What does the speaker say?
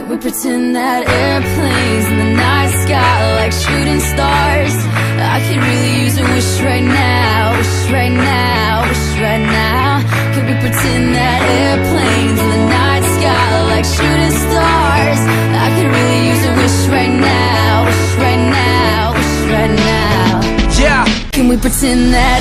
Can we pretend that airplanes in the night sky like shooting stars? I could really use a wish right now, wish right now, wish right now. Can we pretend that airplanes in the night sky like shooting stars? I could really use a wish right now, wish right now, wish right now. Yeah. Can we pretend that